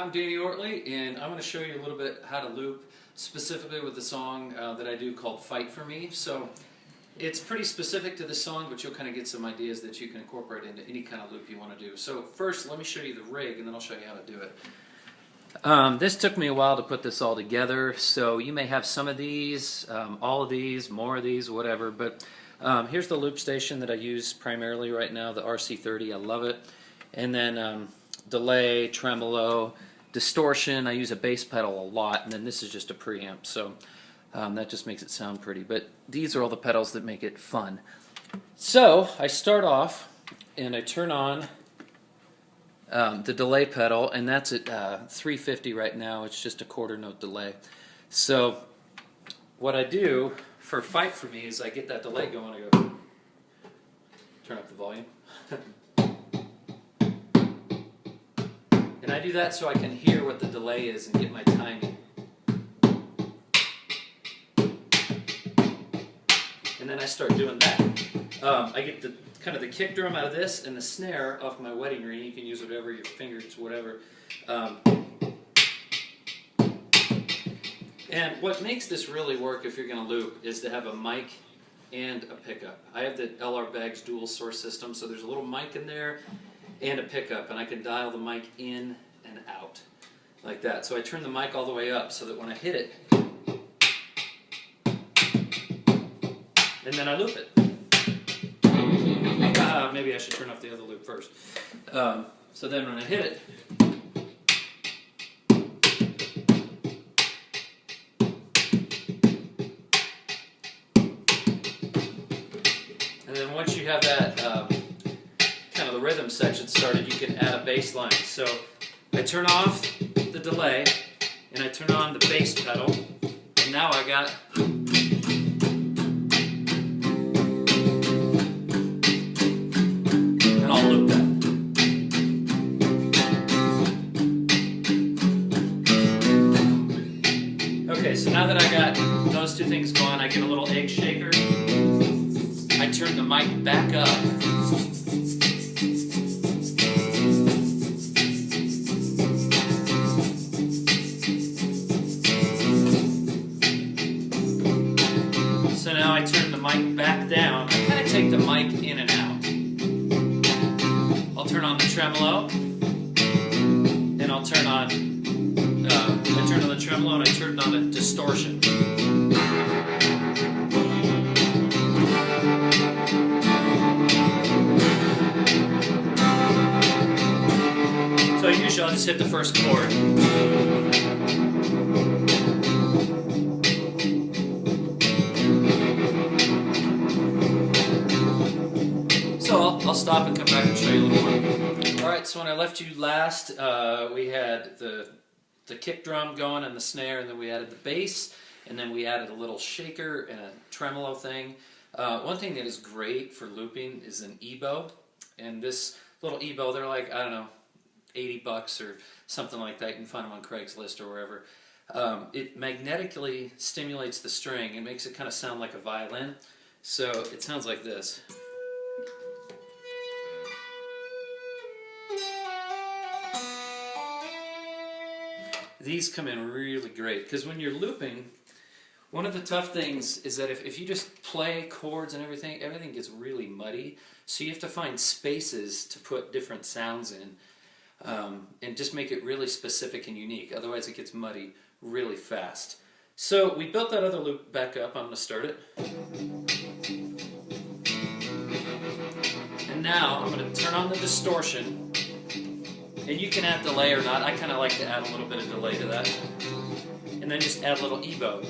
I'm Danny Oertli, and I'm going to show you a little bit how to loop, specifically with the song that I do called Fight For Me. So it's pretty specific to the song, but you'll kind of get some ideas that you can incorporate into any kind of loop you want to do. So first, let me show you the rig, and then I'll show you how to do it. This took me a while to put this all together, so you may have some of these, all of these, more of these, whatever, but here's the loop station that I use primarily right now, the RC30. I love it. And then delay, tremolo, distortion. I use a bass pedal a lot, and then this is just a preamp, so that just makes it sound pretty. But these are all the pedals that make it fun. So I start off and I turn on the delay pedal, and that's at 350 right now. It's just a quarter note delay. So what I do for Fight For Me is I get that delay going. I go, turn up the volume. And I do that so I can hear what the delay is and get my timing. And then I start doing that. I get the kind of the kick drum out of this and the snare off my wedding ring. You can use whatever, your fingers, whatever. And what makes this really work if you're going to loop is to have a mic and a pickup. I have the LR Baggs dual source system, so there's a little mic in there and a pickup, and I can dial the mic in and out like that. So I turn the mic all the way up so that when I hit it, and then I loop it. Maybe I should turn off the other loop first. So then when I hit it, and then once you have that kind of the rhythm section started, you can add a bass line. So I turn off the delay and I turn on the bass pedal, and now I got and I'll loop that. Okay, so now that I got those two things going, I get a little egg shaker. I turn the mic back up. So now I turn the mic back down. I kind of take the mic in and out. I'll turn on the tremolo, and I'll turn on, I turn on the tremolo and I turn on the distortion. So usually I'll just hit the first chord. So I'll stop and come back and show you a little more. Alright, so when I left you last, we had the kick drum going and the snare, and then we added the bass, and then we added a little shaker and a tremolo thing. One thing that is great for looping is an ebow, and this little ebow, they're like, I don't know, $80 or something like that. You can find them on Craigslist or wherever. It magnetically stimulates the string and makes it kind of sound like a violin. So it sounds like this. These come in really great because when you're looping, one of the tough things is that if you just play chords and everything gets really muddy. So you have to find spaces to put different sounds in. And just make it really specific and unique. Otherwise it gets muddy really fast. So we built that other loop back up. I'm going to start it. And now I'm going to turn on the distortion. And you can add delay or not. I kind of like to add a little bit of delay to that. And then just add a little ebow.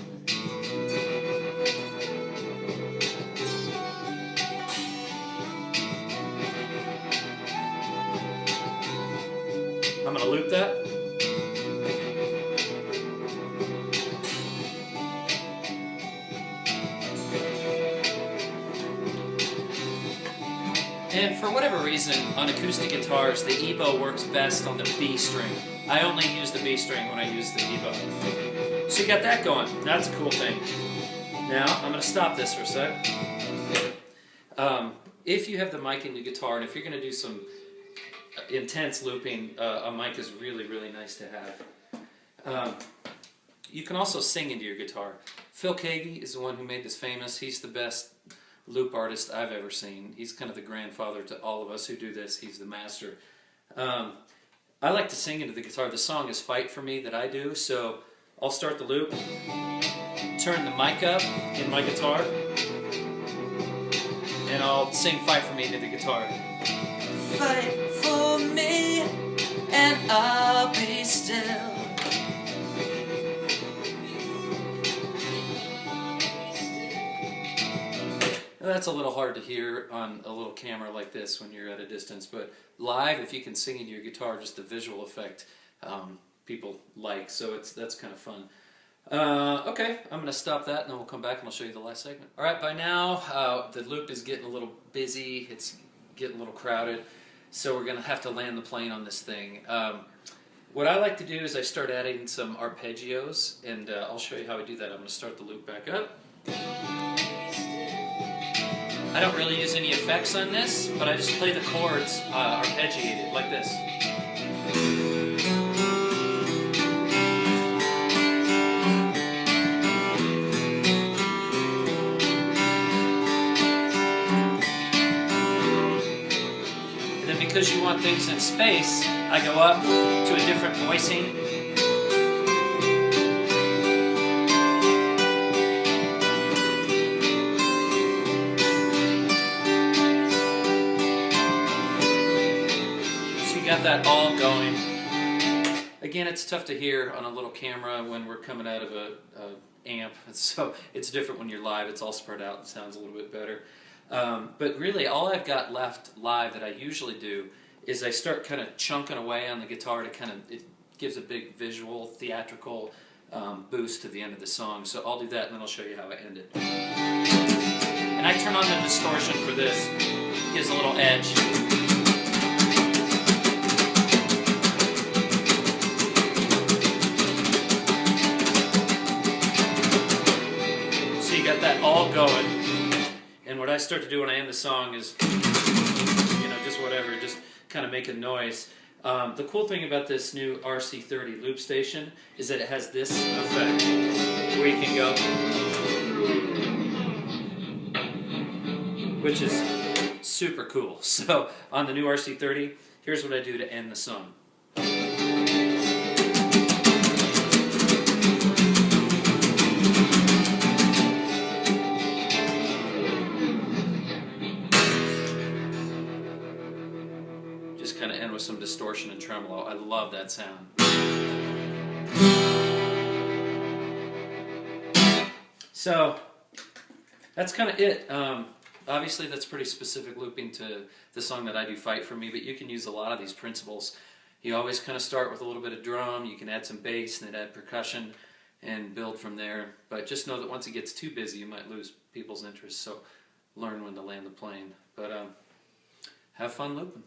I'm going to loop that. And for whatever reason, on acoustic guitars, the ebow works best on the B string. I only use the B string when I use the ebow. So you got that going. That's a cool thing. Now, I'm going to stop this for a sec. If you have the mic in the guitar, and if you're going to do some intense looping, a mic is really, really nice to have. You can also sing into your guitar. Phil Kagi is the one who made this famous. He's the best loop artist I've ever seen. He's kind of the grandfather to all of us who do this. He's the master. I like to sing into the guitar. The song is Fight For Me that I do, so I'll start the loop, turn the mic up in my guitar, and I'll sing Fight For Me into the guitar. Fight for me, and I'll be still. That's a little hard to hear on a little camera like this when you're at a distance, but live, if you can sing into your guitar, just the visual effect people like, so that's kind of fun. Okay, I'm going to stop that and then we'll come back and I'll show you the last segment. Alright, by now the loop is getting a little busy, it's getting a little crowded, so we're going to have to land the plane on this thing. What I like to do is I start adding some arpeggios, and I'll show you how I do that. I'm going to start the loop back up. I don't really use any effects on this, but I just play the chords arpeggiated, like this. And then because you want things in space, I go up to a different voicing. Got that all going. Again, it's tough to hear on a little camera when we're coming out of a amp, so it's different when you're live. It's all spread out and sounds a little bit better. But really, all I've got left live that I usually do is I start kind of chunking away on the guitar to kind of, it gives a big visual, theatrical boost to the end of the song. So I'll do that and then I'll show you how I end it. And I turn on the distortion for this. It gives a little edge. Got that all going, and what I start to do when I end the song is, just whatever, just kind of make a noise. The cool thing about this new RC30 loop station is that it has this effect where you can go, which is super cool. So on the new RC30, here's what I do to end the song. Kind of end with some distortion and tremolo. I love that sound. So that's kind of it. Obviously that's pretty specific looping to the song that I do, Fight For Me, but you can use a lot of these principles. You always kind of start with a little bit of drum, you can add some bass and then add percussion and build from there. But just know that once it gets too busy you might lose people's interest, so learn when to land the plane. But have fun looping.